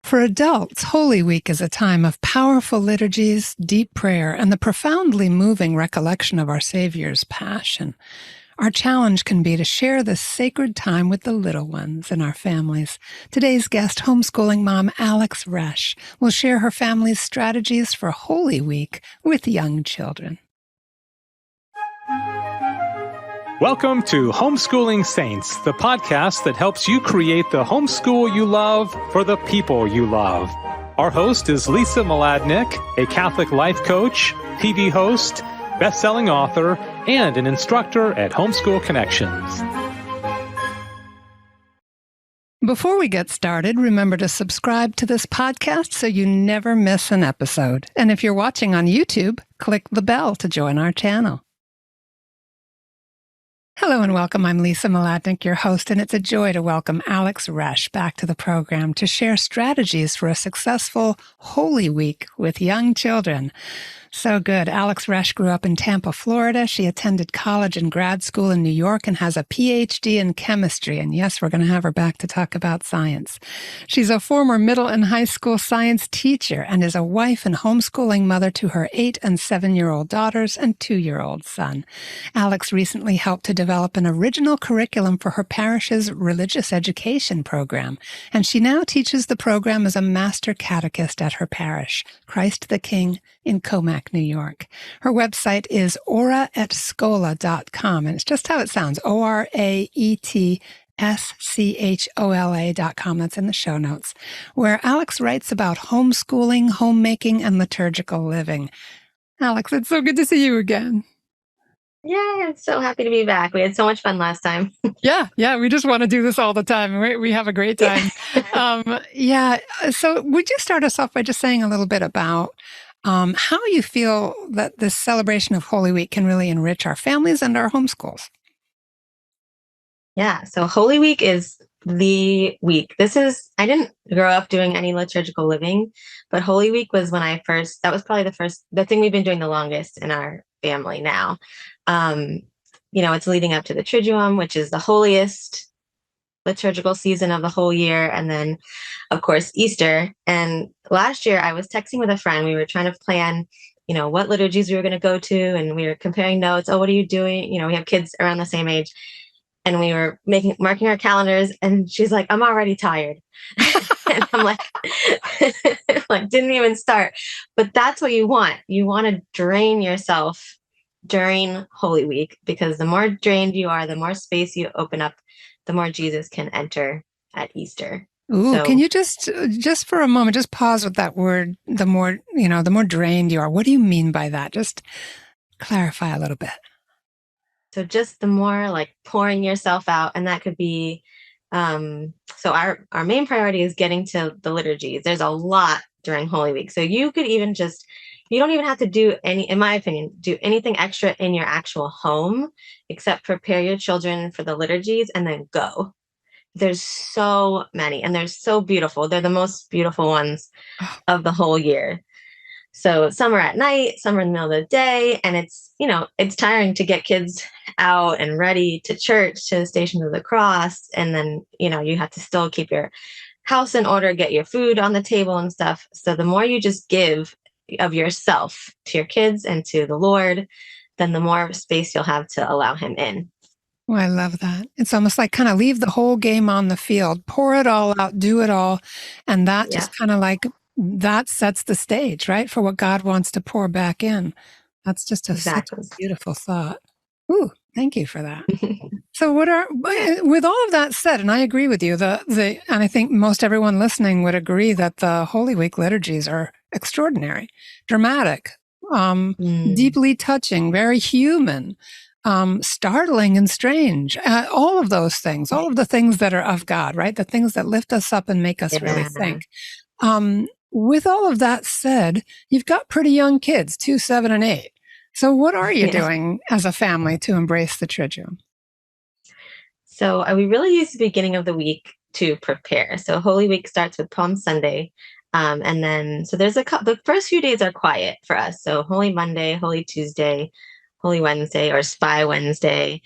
For adults, Holy Week is a time of powerful liturgies, deep prayer, and the profoundly moving recollection of our Savior's passion. Our challenge can be to share this sacred time with the little ones in our families. Today's guest, homeschooling mom Alex Resch, will share her family's strategies for Holy Week with young children. Welcome to Homeschooling Saints, the podcast that helps you create the homeschool you love for the people you love. Our host is Lisa Mladinich, a Catholic life coach, TV host, best-selling author, and an instructor at Homeschool Connections. Before we get started, remember to subscribe to this podcast so you never miss an episode. And if you're watching on YouTube, click the bell to join our channel. Hello and welcome. I'm Lisa Mladinich, your host, and it's a joy to welcome Alex Resch back to the program to share strategies for a successful Holy Week with young children. So good. Alex Resch grew up in Tampa, Florida. She attended college and grad school in New York and has a PhD in chemistry. And yes, we're going to have her back to talk about science. She's a former middle and high school science teacher and is a wife and homeschooling mother to her 8- and 7-year-old daughters and 2-year-old son. Alex recently helped to develop an original curriculum for her parish's religious education program. And she now teaches the program as a master catechist at her parish, Christ the King, in Commack, New York. Her website is oraetschola.com, and it's just how it sounds, oraetschola.com. That's in the show notes, where Alex writes about homeschooling, homemaking, and liturgical living. Alex, it's so good to see you again. Yeah, I'm so happy to be back. We had so much fun last time. Yeah, we just want to do this all the time. We have a great time. So would you start us off by just saying a little bit about how you feel that this celebration of Holy Week can really enrich our families and our homeschools? Yeah, so Holy Week is the week. I didn't grow up doing any liturgical living, but Holy Week was that was probably the thing we've been doing the longest in our family now. It's leading up to the Triduum, which is the holiest liturgical season of the whole year. And then, of course, Easter. And last year I was texting with a friend. We were trying to plan, what liturgies we were going to go to. And we were comparing notes. Oh, what are you doing? We have kids around the same age. And we were marking our calendars. And she's like, I'm already tired. And I'm like, didn't even start. But that's what you want. You want to drain yourself during Holy Week, because the more drained you are, the more space you open up, the more Jesus can enter at Easter. Ooh, can you just for a moment, just pause with that word, the more drained you are. What do you mean by that? Just clarify a little bit. So just the more pouring yourself out, and that could be, so our main priority is getting to the liturgies. There's a lot during Holy Week. So you could even you don't even have to do in my opinion, do anything extra in your actual home, except prepare your children for the liturgies and then go. There's so many, and they're so beautiful. They're the most beautiful ones of the whole year. So some are at night, some are in the middle of the day, and it's tiring to get kids out and ready to church, to the Station of the Cross. And then, you have to still keep your house in order, get your food on the table and stuff. So the more you just give of yourself to your kids and to the Lord, then the more space you'll have to allow him in. Oh, I love that. It's almost like kind of leave the whole game on the field, pour it all out, do it all. And that just kind of that sets the stage, right? For what God wants to pour back in. That's just such a beautiful thought. Ooh, thank you for that. So with all of that said, and I agree with you, and I think most everyone listening would agree that the Holy Week liturgies are extraordinary, dramatic, deeply touching, very human, startling and strange, all of those things, all of the things that are of God, right? The things that lift us up and make us really think. With all of that said, you've got pretty young kids, 2, 7, and 8. So what are you doing as a family to embrace the Triduum? So we really use the beginning of the week to prepare. So Holy Week starts with Palm Sunday. And then, so the first few days are quiet for us. So Holy Monday, Holy Tuesday, Holy Wednesday, or Spy Wednesday.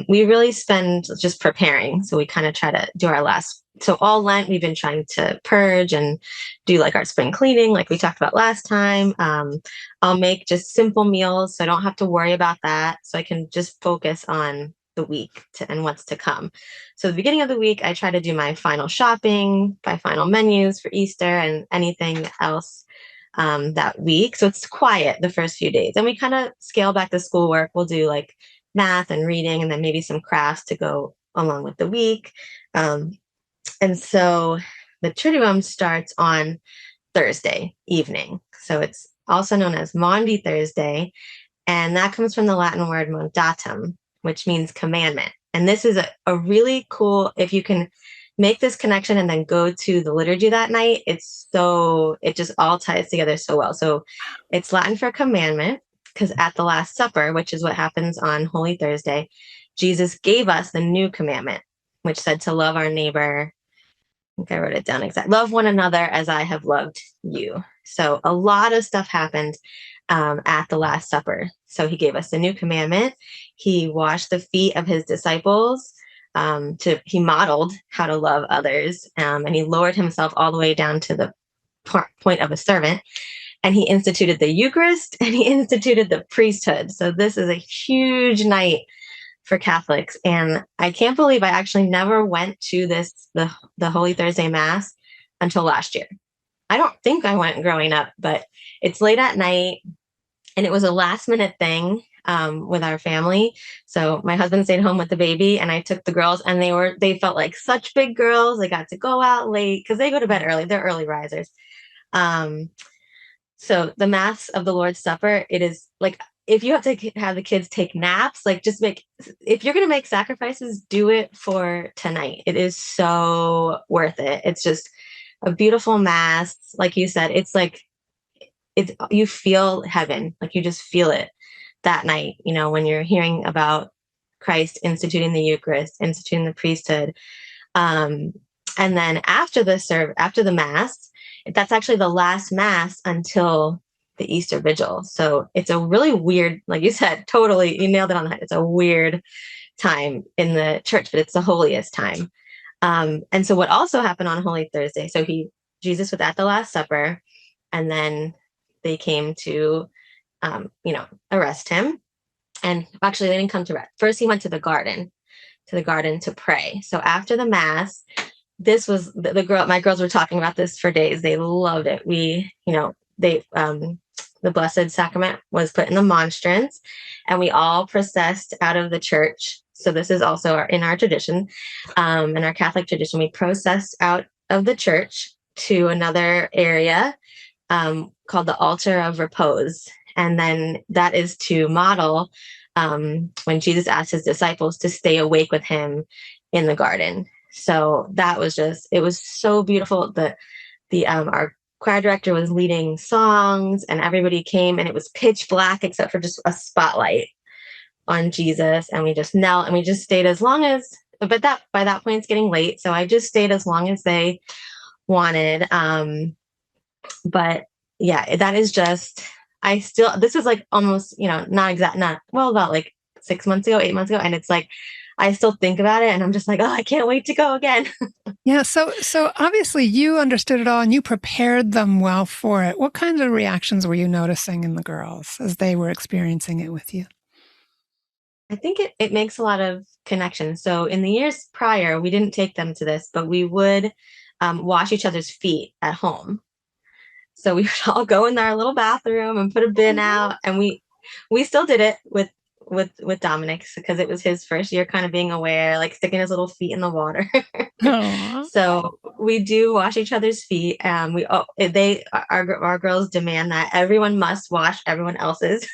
We really spend just preparing. So we kind of try to do our last so all Lent, we've been trying to purge and do like our spring cleaning, like we talked about last time. I'll make just simple meals, so I don't have to worry about that. So I can just focus on the week and what's to come. So the beginning of the week, I try to do my final shopping, buy final menus for Easter and anything else that week. So it's quiet the first few days. And we kind of scale back the schoolwork. We'll do like math and reading and then maybe some crafts to go along with the week. And so the Triduum starts on Thursday evening. So it's also known as Maundy Thursday. And that comes from the Latin word mandatum, which means commandment. And this is a really cool, if you can make this connection and then go to the liturgy that night, it just all ties together so well. So it's Latin for commandment, because at the Last Supper, which is what happens on Holy Thursday, Jesus gave us the new commandment, which said to love our neighbor. I think I wrote it down exactly. Love one another as I have loved you. So a lot of stuff happened at the Last Supper. So he gave us the new commandment. He washed the feet of his disciples. He modeled how to love others, and he lowered himself all the way down to the point of a servant. And he instituted the Eucharist and he instituted the priesthood. So this is a huge night for Catholics. And I can't believe I actually never went to the Holy Thursday Mass until last year. I don't think I went growing up, but it's late at night and it was a last minute thing with our family. So my husband stayed home with the baby and I took the girls and they felt like such big girls. They got to go out late because they go to bed early. They're early risers. So the Mass of the Lord's Supper, it is like, if you have to have the kids take naps, like if you're going to make sacrifices, do it for tonight. It is so worth it. It's just a beautiful Mass. Like you said, it's like, you feel heaven, like you just feel it that night, when you're hearing about Christ instituting the Eucharist, instituting the priesthood. And then after the Mass, that's actually the last Mass until the Easter Vigil. So it's a really weird, like you said, totally, you nailed it on the head. It's a weird time in the church, but it's the holiest time. And so what also happened on Holy Thursday, so Jesus was at the Last Supper, and then they came to, arrest him. And actually they didn't come to arrest. First he went to the garden to pray. So after the Mass, this was my girls were talking about this for days. They loved it. The Blessed Sacrament was put in the monstrance and we all processed out of the church. So this is also in our tradition, in our Catholic tradition, we processed out of the church to another area called the Altar of Repose. And then that is to model when Jesus asked his disciples to stay awake with him in the garden. So that was it was so beautiful. Our choir director was leading songs and everybody came and it was pitch black except for just a spotlight on Jesus. And we just knelt and we just stayed by that point it's getting late. So I just stayed as long as they wanted. But yeah, that is this was like almost, about like 8 months ago. And it's like, I still think about it and I'm just like, oh, I can't wait to go again. Yeah. So obviously you understood it all and you prepared them well for it. What kinds of reactions were you noticing in the girls as they were experiencing it with you? I think it makes a lot of connections. So in the years prior, we didn't take them to this, but we would wash each other's feet at home. So we would all go in our little bathroom and put a bin out. And we still did it with Dominic because it was his first year kind of being aware, like sticking his little feet in the water. So we do wash each other's feet. Our girls demand that everyone must wash everyone else's.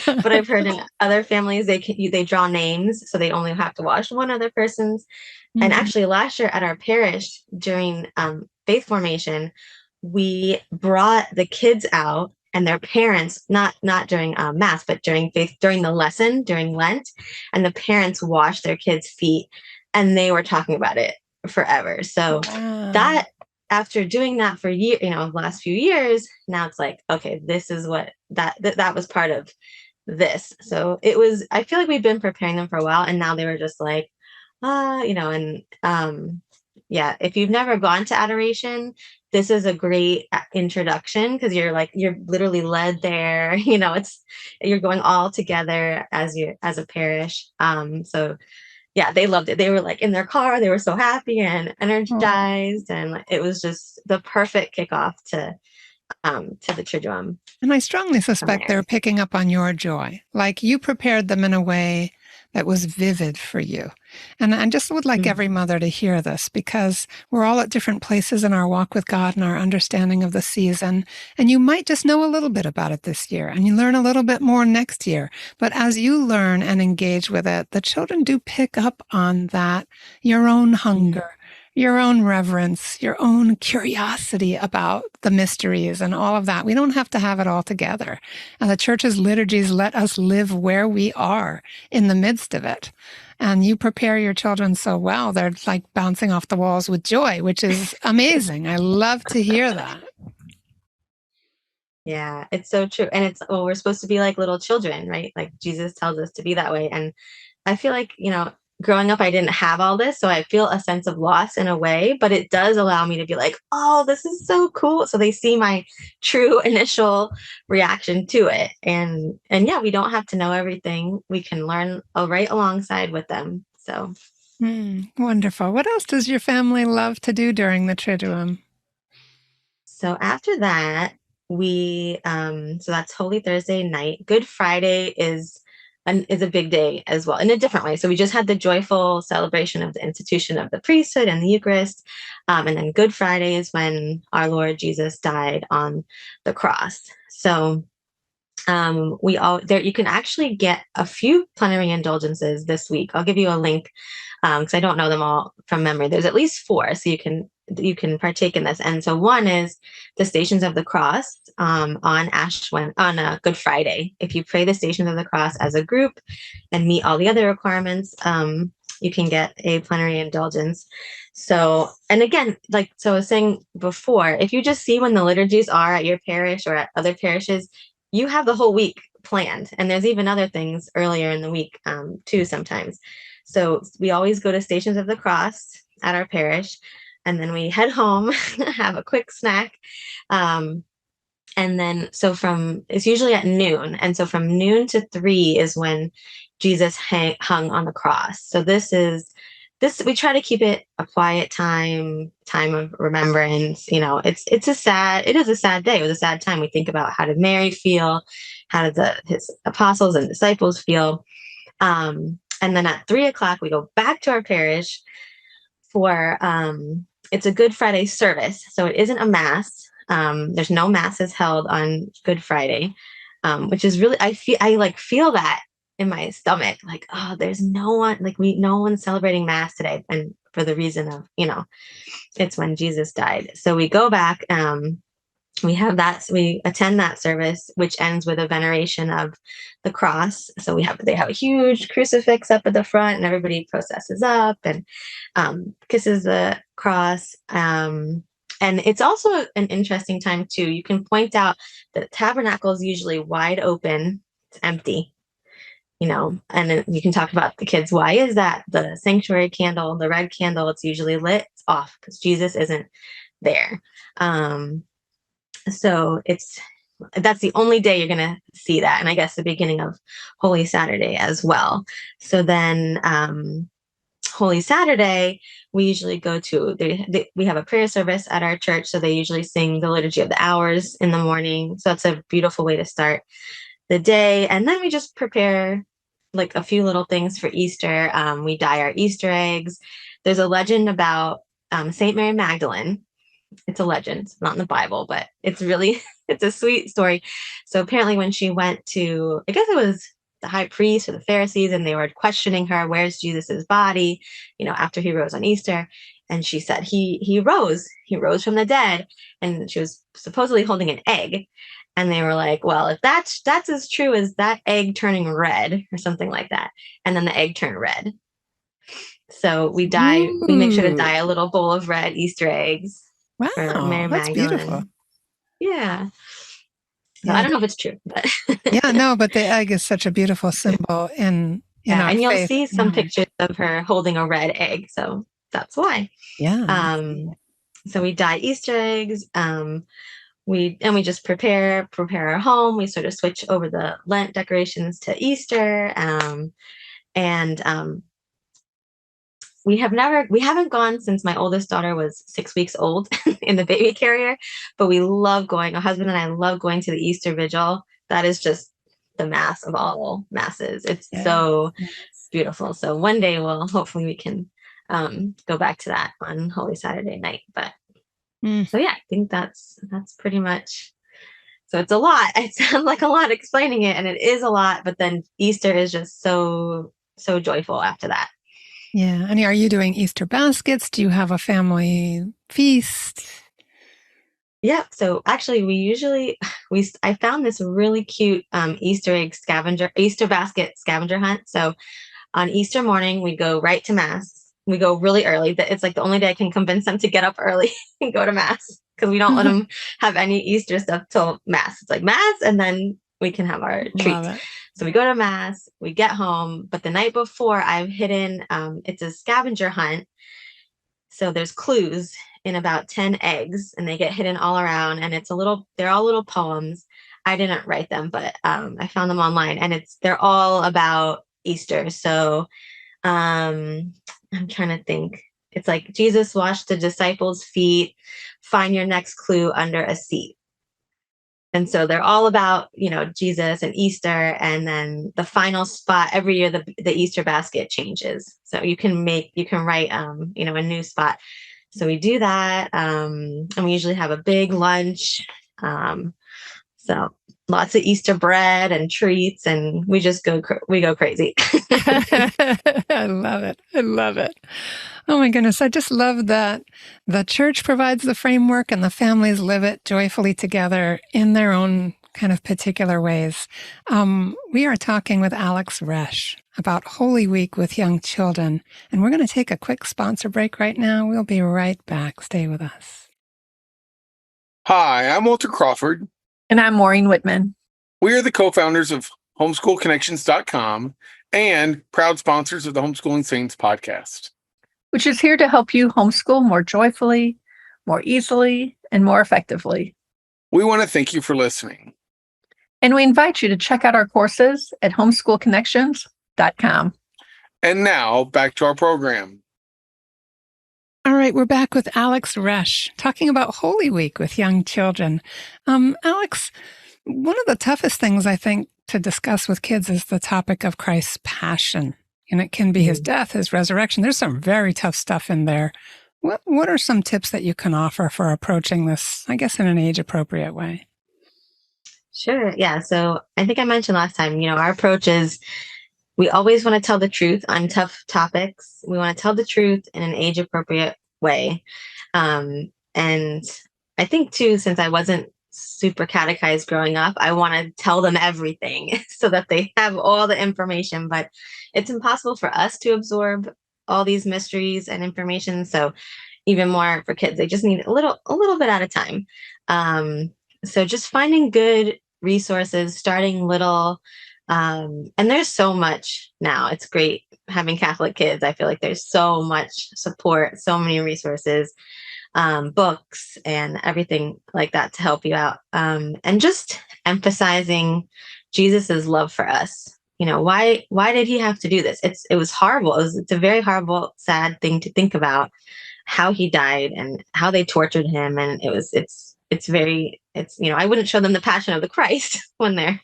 But I've heard in other families, they draw names. So they only have to wash one other person's. Mm-hmm. And actually last year at our parish during faith formation, we brought the kids out and their parents, not during Mass, but during the lesson, during Lent, and the parents washed their kids' feet and they were talking about it forever. So that after doing that for the last few years, now it's like, okay, this is what that was part of this. So I feel like we've been preparing them for a while and now they were just like, yeah, if you've never gone to adoration, this is a great introduction, because you're literally led there. You're going all together as a parish. So yeah, they loved it. They were like in their car, they were so happy and Oh. energized, and it was just the perfect kickoff to the Triduum And I strongly from suspect there. they're picking up on your joy. Like you prepared them in a way that was vivid for you. And I just would like every mother to hear this, because we're all at different places in our walk with God and our understanding of the season. And you might just know a little bit about it this year, and you learn a little bit more next year. But as you learn and engage with it, the children do pick up on that, your own hunger, your own reverence, your own curiosity about the mysteries and all of that. We don't have to have it all together. And the church's liturgies let us live where we are in the midst of it. And you prepare your children so well, they're like bouncing off the walls with joy, which is amazing. I love to hear that. Yeah, it's so true. And we're supposed to be like little children, right? Like Jesus tells us to be that way. And I feel like, growing up, I didn't have all this. So I feel a sense of loss in a way, but it does allow me to be like, oh, this is so cool. So they see my true initial reaction to it. And yeah, we don't have to know everything. We can learn right alongside with them. So Wonderful. What else does your family love to do during the Triduum? So after that, so that's Holy Thursday night. Good Friday is a big day as well, in a different way. So we just had the joyful celebration of the institution of the priesthood and the Eucharist. And then Good Friday is when our Lord Jesus died on the cross. So you can actually get a few plenary indulgences this week. I'll give you a link, because I don't know them all from memory. There's at least 4, so you can partake in this. And so one is the Stations of the Cross on Good Friday. If you pray the Stations of the Cross as a group and meet all the other requirements, you can get a plenary indulgence. So, and again, so I was saying before, if you just see when the liturgies are at your parish or at other parishes, you have the whole week planned. And there's even other things earlier in the week too sometimes. So we always go to Stations of the Cross at our parish, and then we head home, have a quick snack. And then, it's usually at noon. And so from noon to 3 is when Jesus hung on the cross. So we try to keep it a quiet time of remembrance. It is a sad day. It was a sad time. We think about, how did Mary feel? How did his apostles and disciples feel? And then at 3:00, we go back to our parish for, it's a Good Friday service. So it isn't a mass. There's no masses held on Good Friday, which is really, I feel that in my stomach, like, oh, there's no one, no one's celebrating mass today. And for the reason of, it's when Jesus died. So we go back, we attend that service, which ends with a veneration of the cross. So they have a huge crucifix up at the front, and everybody processes up and kisses the cross. And it's also an interesting time too. You can point out that the tabernacle is usually wide open, it's empty. And then you can talk about the kids. Why is that? The sanctuary candle, the red candle, it's usually lit, it's off because Jesus isn't there. So that's the only day you're going to see that. And I guess the beginning of Holy Saturday as well. So then Holy Saturday, we usually go to, we have a prayer service at our church. So they usually sing the Liturgy of the Hours in the morning. So that's a beautiful way to start the day. And then we just prepare a few little things for Easter. We dye our Easter eggs. There's a legend about St. Mary Magdalene. It's a legend, it's not in the Bible, but it's a sweet story. So apparently when she went to, I guess it was the high priest or the Pharisees, and they were questioning her, where's Jesus's body, after he rose on Easter. And she said, he rose from the dead. And she was supposedly holding an egg. And they were like, well, if that's as true as that egg turning red or something like that. And then the egg turned red. So we make sure to dye a little bowl of red Easter eggs. Wow, for Mary that's Magdalene. beautiful. Yeah. So I don't know if it's true, but yeah, no, but the egg is such a beautiful symbol in our and you'll faith. see some pictures of her holding a red egg. So that's why. Yeah. So we dye Easter eggs. We just prepare our home. We sort of switch over the Lent decorations to Easter. We haven't gone since my oldest daughter was 6 weeks old in the baby carrier, but we love going. My husband and I love going to the Easter Vigil. That is just the mass of all masses. It's so beautiful. So one day hopefully we can go back to that on Holy Saturday night. But so yeah, I think that's pretty much. So it's a lot. It sounds like a lot explaining it, and it is a lot, but then Easter is just so joyful after that. Yeah. And are you doing Easter baskets? Do you have a family feast? Yeah. So actually I found this really cute Easter basket scavenger hunt. So on Easter morning, we go right to Mass. We go really early. It's like the only day I can convince them to get up early and go to Mass, because we don't let them have any Easter stuff till Mass. It's like Mass, and then we can have our treats. So we go to Mass, we get home, but the night before I've hidden, it's a scavenger hunt. So there's clues in about 10 eggs, and they get hidden all around, and they're all little poems. I didn't write them, but I found them online, and they're all about Easter. So I'm trying to think. It's like Jesus washed the disciples' feet, find your next clue under a seat. And so they're all about, Jesus and Easter. And then the final spot every year, the Easter basket changes. So you can write, a new spot. So we do that. And we usually have a big lunch. So lots of Easter bread and treats, and we go crazy. I love it. I love it. Oh my goodness. I just love that the church provides the framework and the families live it joyfully together in their own kind of particular ways. We are talking with Alex Resch about Holy Week with young children, and we're going to take a quick sponsor break right now. We'll be right back. Stay with us. Hi, I'm Walter Crawford. And I'm Maureen Whitman. We are the co-founders of homeschoolconnections.com and proud sponsors of the Homeschooling Saints podcast, which is here to help you homeschool more joyfully, more easily, and more effectively. We want to thank you for listening. And we invite you to check out our courses at homeschoolconnections.com. And now, back to our program. All right, we're back with Alex Resch, talking about Holy Week with young children. Alex, one of the toughest things I think to discuss with kids is the topic of Christ's passion. And it can be his death, his resurrection. There's some very tough stuff in there. What are some tips that you can offer for approaching this, I guess, in an age-appropriate way? Sure. Yeah. So I think I mentioned last time, our approach is we always want to tell the truth on tough topics. We want to tell the truth in an age-appropriate way. And I think, too, since I wasn't super catechized growing up, I want to tell them everything so that they have all the information. But it's impossible for us to absorb all these mysteries and information. So even more for kids, they just need a little bit at a time. So just finding good resources, starting little. And there's so much now. It's great having Catholic kids. I feel like there's so much support, so many resources, books and everything like that to help you out. And just emphasizing Jesus's love for us. Why did he have to do this? It was horrible. It's a very horrible, sad thing to think about, how he died and how they tortured him. And I wouldn't show them the Passion of the Christ when they're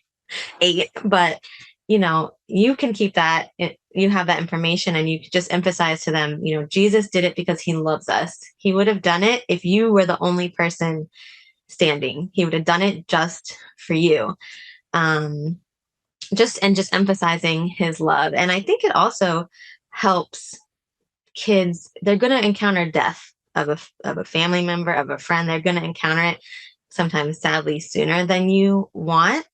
8, but you can keep that. You have that information, and you just emphasize to them, Jesus did it because he loves us. He would have done it if you were the only person standing. He would have done it just for you. Just emphasizing his love. And I think it also helps kids. They're going to encounter death of a family member, of a friend. They're going to encounter it sometimes, sadly, sooner than you want.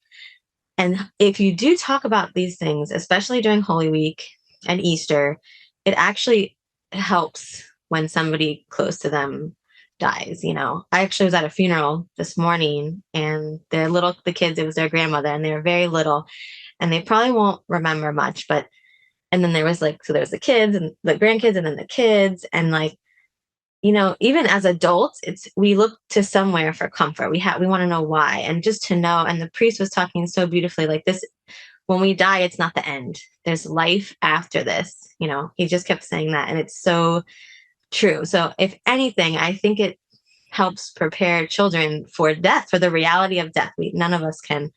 And if you do talk about these things, especially during Holy Week and Easter, it actually helps when somebody close to them dies. I actually was at a funeral this morning, and the kids, it was their grandmother, and they were very little, and they probably won't remember much, but And then there was so there was the kids and the grandkids and then the kids. And even as adults, we look to somewhere for comfort. We want to know why, and just to know. And the priest was talking so beautifully, like this, when we die, it's not the end. There's life after this. He just kept saying that. And it's so true. So if anything, I think it helps prepare children for death, for the reality of death. None of us can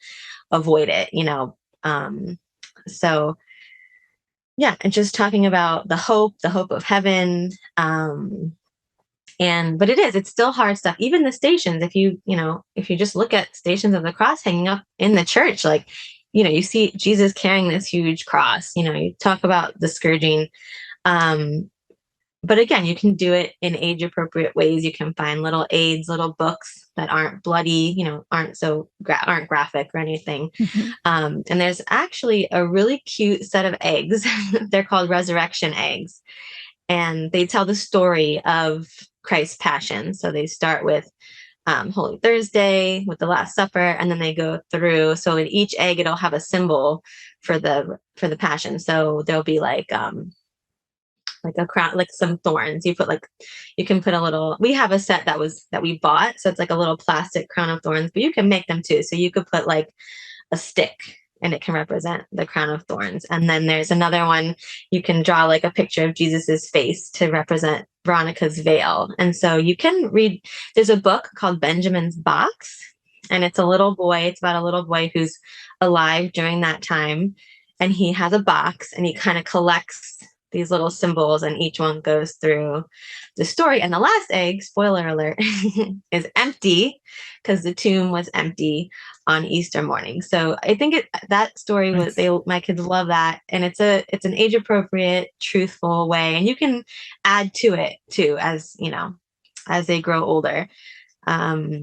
avoid it, so yeah, and just talking about the hope of heaven. But it's still hard stuff. Even the stations, if you just look at Stations of the Cross hanging up in the church, you see Jesus carrying this huge cross, you talk about the scourging. But again, you can do it in age appropriate ways. You can find little aids, little books that aren't bloody, aren't graphic or anything. Mm-hmm. And there's actually a really cute set of eggs. They're called resurrection eggs. And they tell the story of Christ's passion. So they start with Holy Thursday, with the Last Supper, and then they go through. So in each egg, it'll have a symbol for the passion. So there'll be like a crown, like some thorns. You can put a little. We have a set that we bought, so it's like a little plastic crown of thorns, but you can make them too. So you could put like a stick, and it can represent the crown of thorns. And then there's another one, you can draw like a picture of Jesus's face to represent Veronica's veil. And so you can read, there's a book called Benjamin's Box, and it's a little boy. It's about a little boy who's alive during that time. And he has a box, and he kind of collects these little symbols, and each one goes through the story. And the last egg, spoiler alert, is empty, because the tomb was empty on Easter morning. So I think that story was, my kids love that. And it's an age appropriate, truthful way. And you can add to it too, as they grow older. So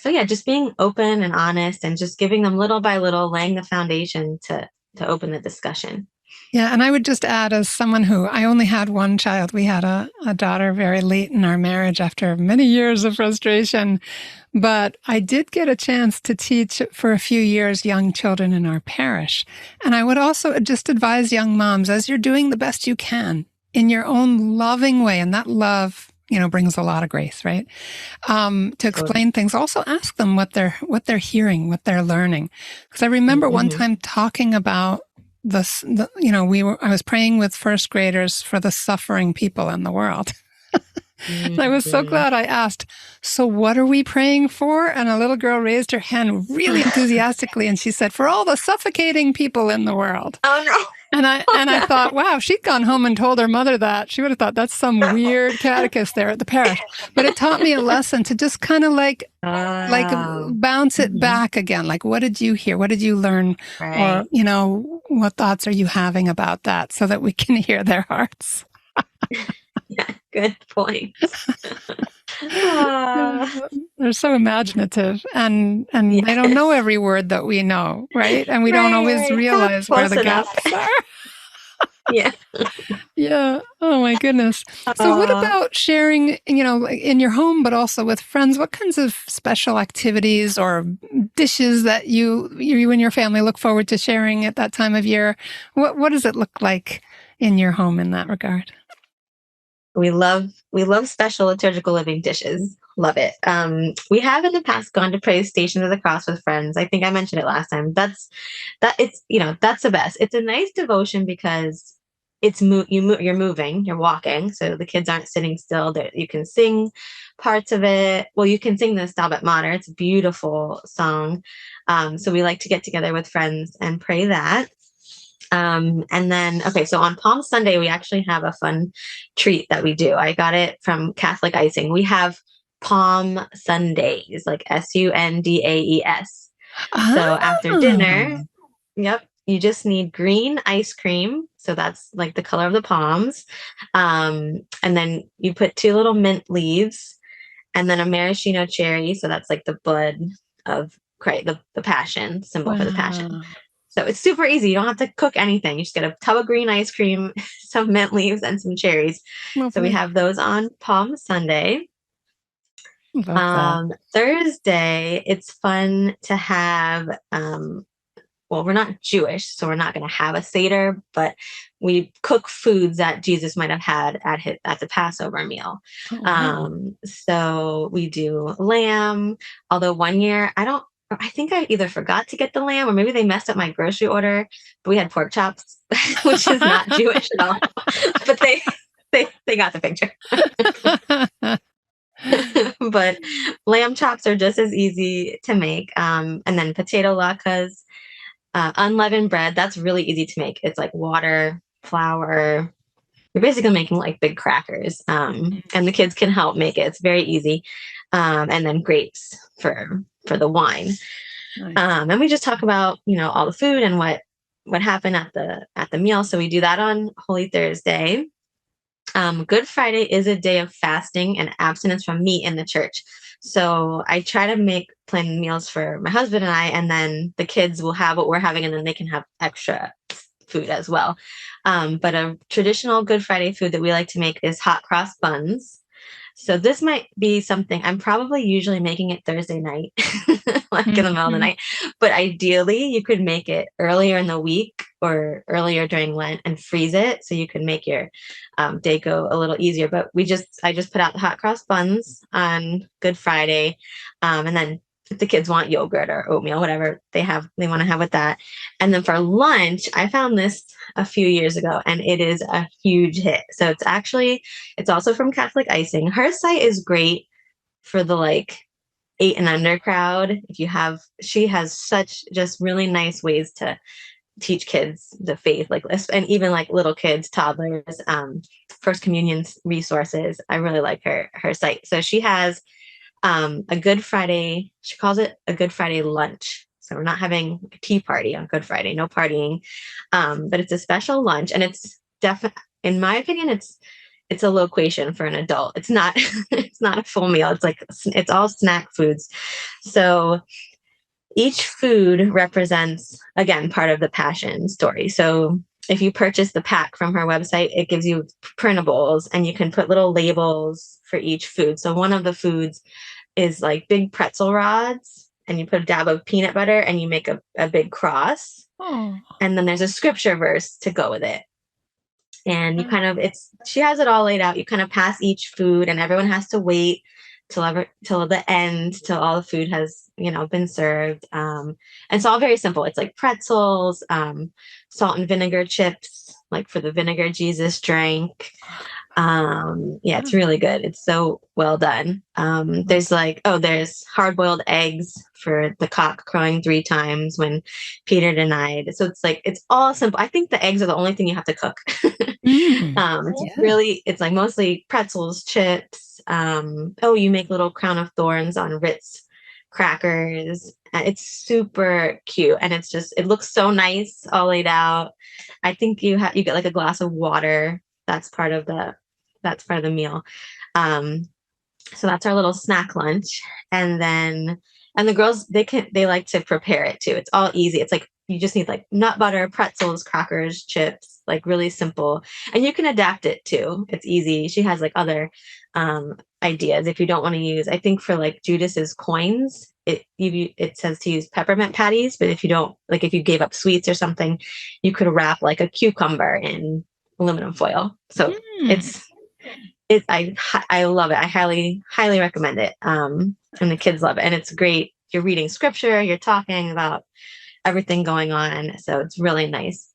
yeah, just being open and honest, and just giving them little by little, laying the foundation to open the discussion. Yeah, and I would just add, as someone who, I only had one child. We had a daughter very late in our marriage after many years of frustration. But I did get a chance to teach for a few years young children in our parish. And I would also just advise young moms, as you're doing the best you can in your own loving way, and that love, brings a lot of grace, right? To explain things. Also ask them what they're hearing, what they're learning. Because I remember one time talking about I was praying with first graders for the suffering people in the world. And I was so glad I asked, so what are we praying for? And a little girl raised her hand really enthusiastically, and she said, for all the suffocating people in the world. Oh, no. And I thought, wow, she'd gone home and told her mother that. She would have thought that's some weird catechist there at the parish. But it taught me a lesson to just kind of bounce it back again. Like, what did you hear? What did you learn? Right. Or, what thoughts are you having about that, so that we can hear their hearts? Yeah, good point. They're so imaginative, and they don't know every word that we know, right? And we don't always realize where the gaps are. Yeah. Yeah. Oh my goodness. So what about sharing, in your home, but also with friends? What kinds of special activities or dishes that you and your family look forward to sharing at that time of year? What does it look like in your home in that regard? We love special liturgical living dishes. Love it. We have in the past gone to pray Stations of the Cross with friends. I think I mentioned it last time. That's the best. It's a nice devotion because you're moving, you're walking. So the kids aren't sitting still. You can sing parts of it. Well, you can sing the Stabat Mater. It's a beautiful song. So we like to get together with friends and pray that. And then, so on Palm Sunday, we actually have a fun treat that we do. I got it from Catholic Icing. We have Palm Sundays, like Sundaes. So after dinner, you just need green ice cream. So that's like the color of the palms. And then you put 2 little mint leaves, and then a maraschino cherry. So that's like the blood of Christ, the passion, symbol for the passion. So it's super easy. You don't have to cook anything. You just get a tub of green ice cream, some mint leaves, and some cherries. Lovely. So we have those on Palm Sunday. Thursday, it's fun to have well, we're not Jewish, so we're not going to have a Seder, but we cook foods that Jesus might have had at the Passover meal. Oh, wow. So we do lamb, although one year I think I either forgot to get the lamb or maybe they messed up my grocery order, but we had pork chops, which is not Jewish at all, but they got the picture. But lamb chops are just as easy to make. And then potato latkes, unleavened bread. That's really easy to make. It's like water, flour. You're basically making like big crackers. And the kids can help make it. It's very easy. And then grapes for the wine. Nice. And we just talk about, all the food and what happened at the meal. So we do that on Holy Thursday. Good Friday is a day of fasting and abstinence from meat in the church. So I try to plan meals for my husband and I, and then the kids will have what we're having, and then they can have extra food as well. But a traditional Good Friday food that we like to make is hot cross buns. So this might be something I'm probably usually making it Thursday night, like in the middle of the night. But ideally, you could make it earlier in the week or earlier during Lent and freeze it so you can make your day go a little easier. But I just put out the hot cross buns on Good Friday, and then if the kids want yogurt or oatmeal, whatever they want to have with that. And then for lunch, I found this a few years ago, and it is a huge hit. So it's also from Catholic Icing. Her site is great for the 8 and under crowd. She has such just really nice ways to teach kids the faith, and even little kids, toddlers, First Communion resources. I really like her site. So she has a Good Friday, she calls it a Good Friday lunch. So we're not having a tea party on Good Friday, no partying, but it's a special lunch, and it's definitely, in my opinion, it's a loquation for an adult. It's not it's not a full meal. It's all snack foods. So each food represents, again, part of the Passion story. So if you purchase the pack from her website, it gives you printables, and you can put little labels for each food. So one of the foods is big pretzel rods, and you put a dab of peanut butter and you make a big cross. Oh. And then there's a scripture verse to go with it. And she has it all laid out. You kind of pass each food, and everyone has to wait till the end, till all the food has, been served. And it's all very simple. It's like pretzels, salt and vinegar chips, for the vinegar Jesus drank. It's really good. It's so well done. There's hard-boiled eggs for the cock crowing 3 times when Peter denied. So it's all simple. I think the eggs are the only thing you have to cook. It's mostly pretzels, chips. You make little crown of thorns on Ritz crackers. It's super cute, and it looks so nice all laid out. I think you get a glass of water. That's part of the meal. So that's our little snack lunch. And the girls, they like to prepare it too. It's all easy. It's you just need nut butter, pretzels, crackers, chips, really simple. And you can adapt it too. It's easy. She has other ideas if you don't want to use, I think for Judas's coins, it says to use peppermint patties, but if you don't, if you gave up sweets or something, you could wrap a cucumber in aluminum foil. So I love it. I highly recommend it. And the kids love it. And it's great. You're reading scripture, you're talking about everything going on. So it's really nice.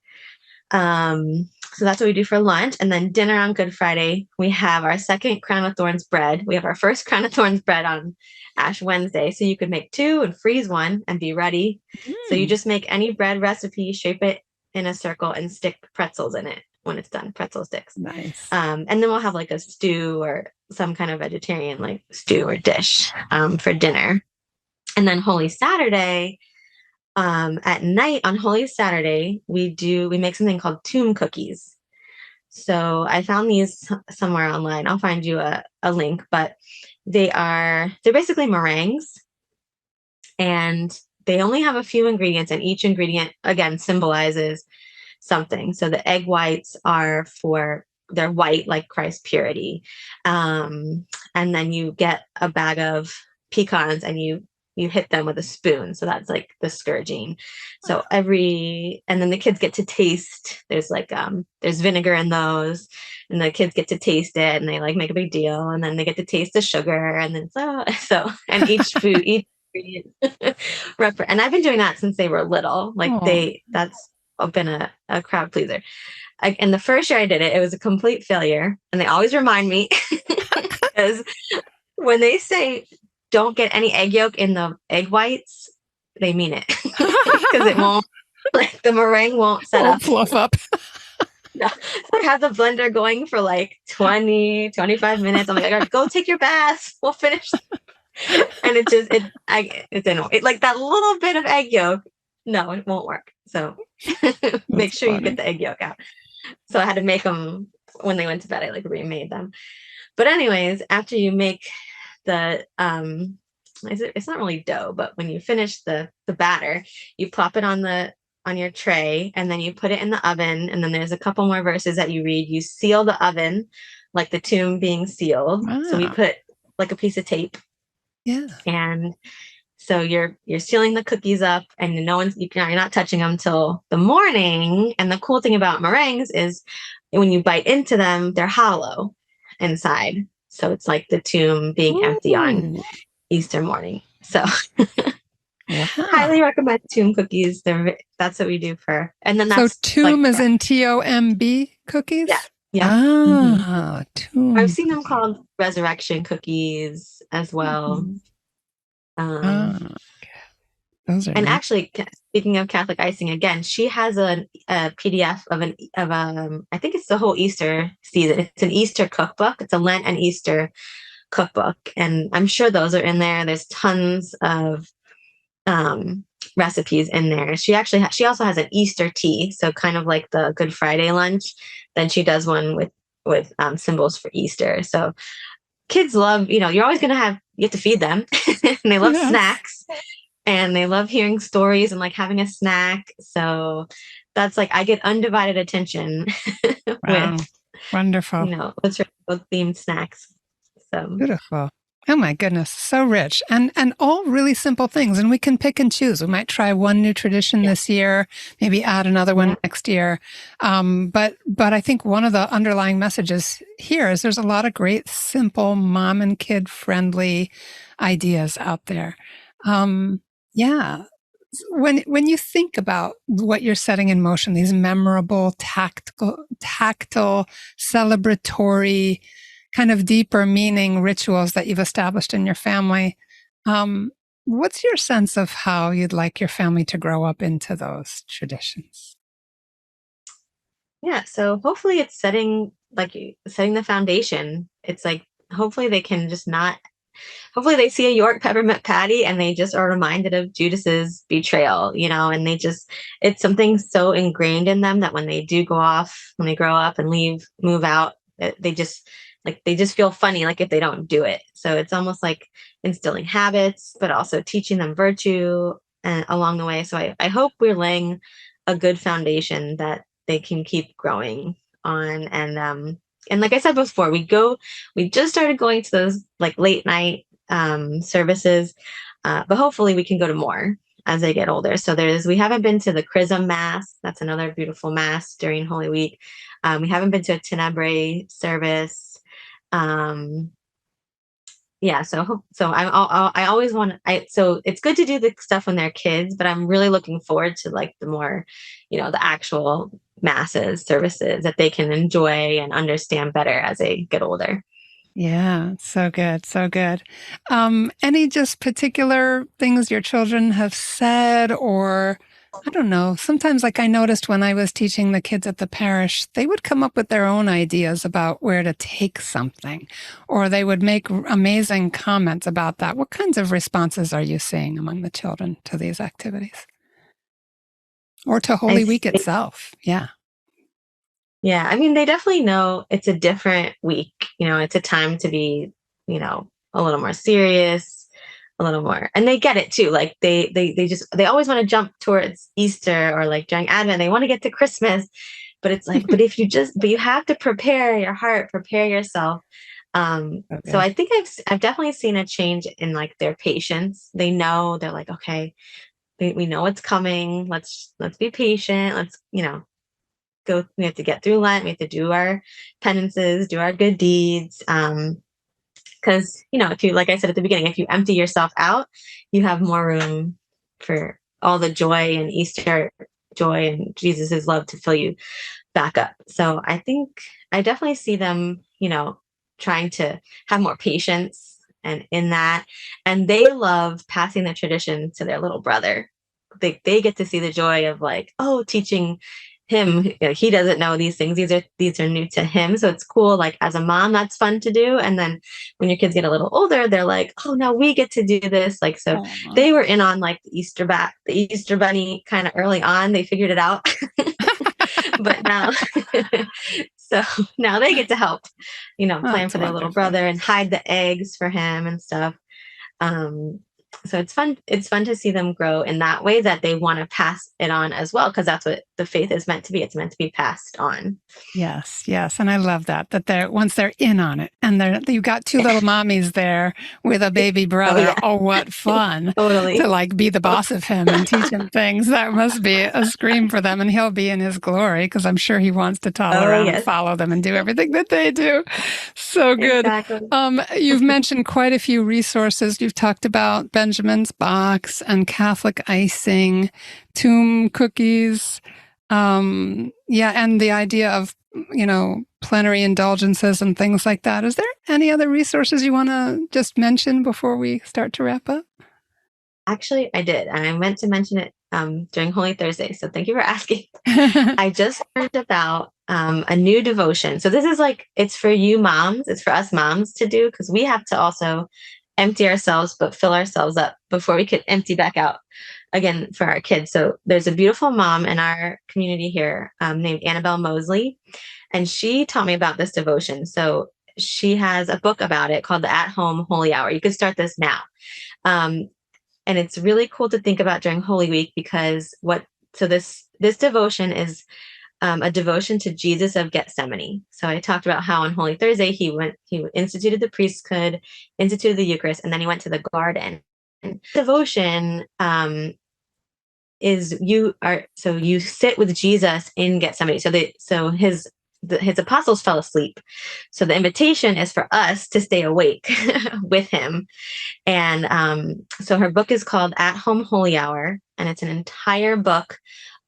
So that's what we do for lunch. And then dinner on Good Friday, we have our second Crown of Thorns bread. We have our first Crown of Thorns bread on Ash Wednesday. So you could make 2 and freeze 1 and be ready. So you just make any bread recipe, shape it in a circle, and stick pretzels in it when it's done, pretzel sticks. Nice. And then we'll have a stew or some kind of vegetarian stew or dish for dinner. And then Holy Saturday, at night on Holy Saturday, we make something called tomb cookies. So I found these somewhere online. I'll find you a link, but they're basically meringues, and they only have a few ingredients, and each ingredient again symbolizes something. So the egg whites they're white like Christ's purity. And then you get a bag of pecans, and you you hit them with a spoon. So that's like the scourging. So and then the kids get to taste, there's like, there's vinegar in those, and the kids get to taste it, and they like make a big deal, and then they get to taste the sugar, and then and each ingredient. And I've been doing that since they were little. Like that's been a crowd pleaser. And the first year I did it, it was a complete failure. And they always remind me because when they say don't get any egg yolk in the egg whites, they mean it because it won't, like the meringue won't set up. Fluff up. No. So I have the blender going for like 20, 25 minutes. I'm like, all right, go take your bath. We'll finish. And it's annoying. Like that little bit of egg yolk. No, it won't work. So make sure you get the egg yolk out. So I had to make them when they went to bed. I like remade them. But anyways, after you make the it's not really dough, but when you finish the batter, you plop it on your tray, and then you put it in the oven. And then there's a couple more verses that you read. You seal the oven, like the tomb being sealed. Wow. So we put like a piece of tape. Yeah. And so you're sealing the cookies up, and you're not touching them till the morning. And the cool thing about meringues is when you bite into them, they're hollow inside. So it's like the tomb being empty on Easter morning. So highly recommend tomb cookies. That's what we do and then that's tomb is in TOMB cookies? Yeah. Yeah. Tomb. I've seen them called resurrection cookies as well. Those are and actually, speaking of Catholic icing, again, she has a PDF of I think it's the whole Easter season. It's an Easter cookbook. It's a Lent and Easter cookbook, and I'm sure those are in there. There's tons of recipes in there. She also has an Easter tea, so kind of like the Good Friday lunch. Then she does one with symbols for Easter. So kids love, you're always going to you have to feed them, and they love snacks, and they love hearing stories and like having a snack. So that's like, I get undivided attention with, wonderful, with themed snacks. So beautiful. Oh my goodness, so rich, and all really simple things, and we can pick and choose. We might try one new tradition this year, maybe add another one next year. But I think one of the underlying messages here is there's a lot of great, simple, mom and kid friendly ideas out there. Yeah. When you think about what you're setting in motion, these memorable, tactile, celebratory, kind of deeper meaning rituals that you've established in your family, what's your sense of how you'd like your family to grow up into those traditions? Yeah, so hopefully it's setting the foundation. It's like, hopefully they can hopefully they see a York peppermint patty and they just are reminded of Judas's betrayal, and it's something so ingrained in them that when they grow up and move out, they just feel funny, like if they don't do it. So it's almost like instilling habits, but also teaching them virtue along the way. So I hope we're laying a good foundation that they can keep growing on. And like I said before, we just started going to those like late night services, but hopefully we can go to more as they get older. So we haven't been to the Chrism Mass. That's another beautiful Mass during Holy Week. We haven't been to a Tenebrae service. I always so it's good to do the stuff when they're kids, but I'm really looking forward to like the more, the actual masses, services that they can enjoy and understand better as they get older. Yeah, so good, so good. Any just particular things your children have said, or I don't know, sometimes like I noticed when I was teaching the kids at the parish, they would come up with their own ideas about where to take something, or they would make amazing comments about that. What kinds of responses are you seeing among the children to these activities? Or to Holy Week itself? Yeah. Yeah, I mean, they definitely know it's a different week. It's a time to be, a little more serious, a little more, and they get it too. Like they always want to jump towards Easter or like during Advent, they want to get to Christmas, but it's like, but you have to prepare your heart, prepare yourself. So I think I've definitely seen a change in like their patience. They know, they're like, okay, we know it's coming. Let's be patient. Let's, we have to get through Lent. We have to do our penances, do our good deeds. Because, if you, like I said at the beginning, if you empty yourself out, you have more room for all the joy and Easter joy and Jesus's love to fill you back up. So I think I definitely see them, trying to have more patience and in that. And they love passing the tradition to their little brother. They get to see the joy of like, oh, teaching him, he doesn't know these things. These are new to him. So it's cool. Like as a mom, that's fun to do. And then when your kids get a little older, they're like, oh, now we get to do this. Like, so they were in on like the Easter bunny kind of early on. They figured it out. But now, so now they get to help, plan for their little brother and hide the eggs for him and stuff. So it's fun. It's fun to see them grow in that way, that they want to pass it on as well, because that's what the faith is meant to be. It's meant to be passed on. Yes, and I love that once they're in on it, and you got two little mommies there with a baby brother. Oh, what fun! Totally. To like be the boss of him and teach him things. That must be a scream for them, and he'll be in his glory because I'm sure he wants to toddle around and follow them and do everything that they do. So good. Exactly. You've mentioned quite a few resources. You've talked about Benjamin's Box and Catholic Icing, tomb cookies. And the idea of, plenary indulgences and things like that. Is there any other resources you want to just mention before we start to wrap up? Actually, I did. And I meant to mention it during Holy Thursday. So thank you for asking. I just learned about a new devotion. So this is like, it's for you moms. It's for us moms to do, because we have to also empty ourselves, but fill ourselves up before we could empty back out again for our kids. So there's a beautiful mom in our community here named Annabelle Moseley, and she taught me about this devotion. So she has a book about it called the At Home Holy Hour. You could start this now. And it's really cool to think about during Holy Week, because this devotion is a devotion to Jesus of Gethsemane. So I talked about how on Holy Thursday, he instituted the priesthood, instituted the Eucharist, and then he went to the garden. And devotion is you sit with Jesus in Gethsemane. So his apostles fell asleep. So the invitation is for us to stay awake with him. And so her book is called At Home Holy Hour, and it's an entire book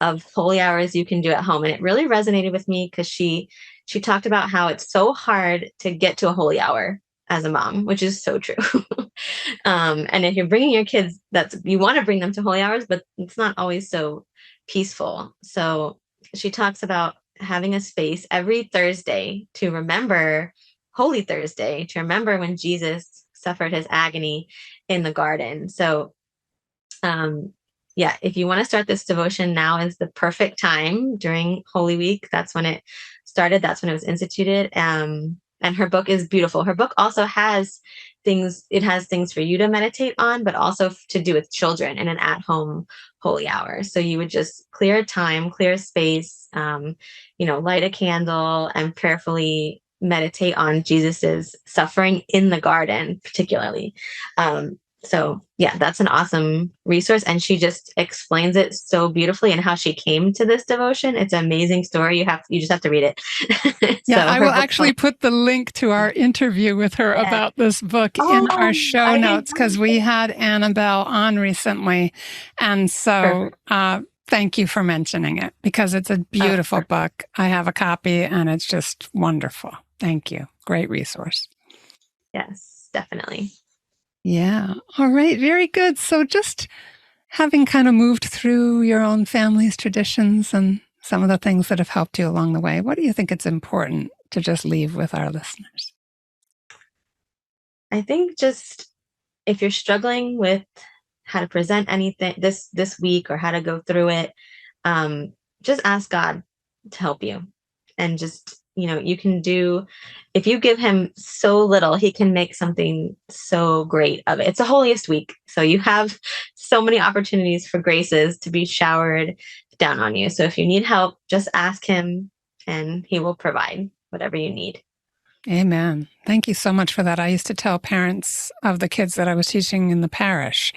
of holy hours you can do at home. And it really resonated with me because she talked about how it's so hard to get to a holy hour as a mom, which is so true. And if you're bringing your kids, you want to bring them to holy hours, but it's not always so peaceful. So she talks about having a space every Thursday to remember Holy Thursday, to remember when Jesus suffered his agony in the garden. So, if you want to start this devotion, now is the perfect time during Holy Week. That's when it started. That's when it was instituted. And her book is beautiful. Her book also has things. It has things for you to meditate on, but also to do with children in an at-home holy hour. So you would just clear time, clear space, light a candle and prayerfully meditate on Jesus's suffering in the garden, particularly. That's an awesome resource. And she just explains it so beautifully and how she came to this devotion. It's an amazing story. You just have to read it. I will actually put the link to our interview with her about this book in our show notes, because we had Annabelle on recently. And so thank you for mentioning it, because it's a beautiful book. I have a copy and it's just wonderful. Thank you. Great resource. Yes, definitely. Yeah. All right. Very good. So just having kind of moved through your own family's traditions and some of the things that have helped you along the way, what do you think it's important to just leave with our listeners? I think just if you're struggling with how to present anything this week or how to go through it, just ask God to help you. And just, you can do, if you give him so little, he can make something so great of it. It's the holiest week. So you have so many opportunities for graces to be showered down on you. So if you need help, just ask him and he will provide whatever you need. Amen. Thank you so much for that. I used to tell parents of the kids that I was teaching in the parish,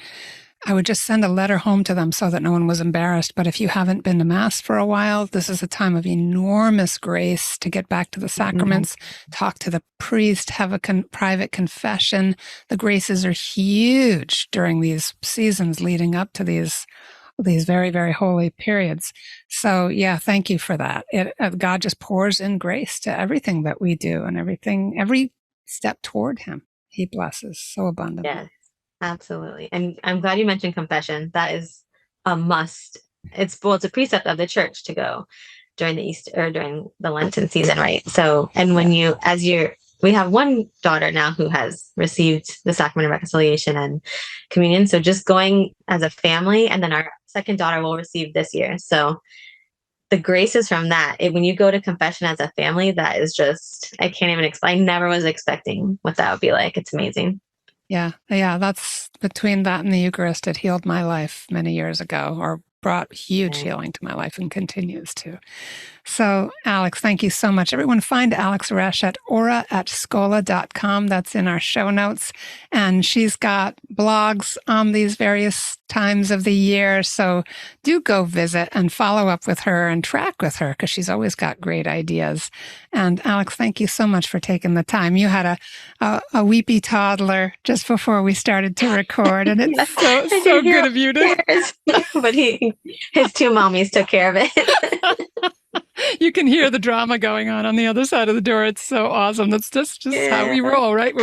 I would just send a letter home to them so that no one was embarrassed. But if you haven't been to Mass for a while, this is a time of enormous grace to get back to the sacraments, talk to the priest, have a private confession. The graces are huge during these seasons leading up to these very, very holy periods. So yeah, thank you for that. God just pours in grace to everything that we do and every step toward him. He blesses so abundantly. Yes, absolutely. And I'm glad you mentioned confession. That is a must. It's a precept of the church to go during the Easter or during the Lenten season, right? So, and when we have one daughter now who has received the sacrament of reconciliation and communion. So just going as a family, and then our second daughter will receive this year. So the graces from that, when you go to confession as a family, that is just, I can't even explain. I never was expecting what that would be like. It's amazing. Yeah. That's between that and the Eucharist, it healed my life many years ago, or brought huge healing to my life and continues to. So, Alex, thank you so much. Everyone find Alex Resch at aura@schola.com. That's in our show notes. And she's got blogs on these various times of the year. So do go visit and follow up with her and track with her, because she's always got great ideas. And Alex, thank you so much for taking the time. You had a weepy toddler just before we started to record, and it's so good of you to... But his two mommies took care of it. You can hear the drama going on the other side of the door. It's so awesome. That's just how we roll, right?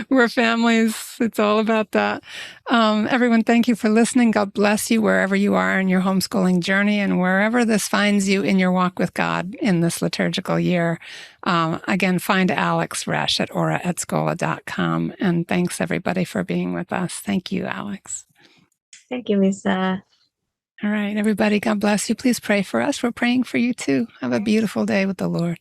We're families. It's all about that. Everyone, thank you for listening. God bless you wherever you are in your homeschooling journey, and wherever this finds you in your walk with God in this liturgical year. Again, find Alex Resch at aura@schola.com. And thanks, everybody, for being with us. Thank you, Alex. Thank you, Lisa. All right, everybody, God bless you. Please pray for us. We're praying for you too. Have a beautiful day with the Lord.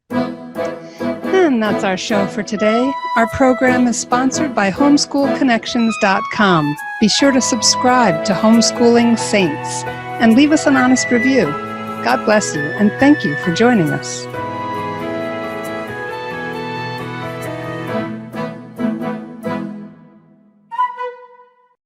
And that's our show for today. Our program is sponsored by homeschoolconnections.com. Be sure to subscribe to Homeschooling Saints and leave us an honest review. God bless you, and thank you for joining us.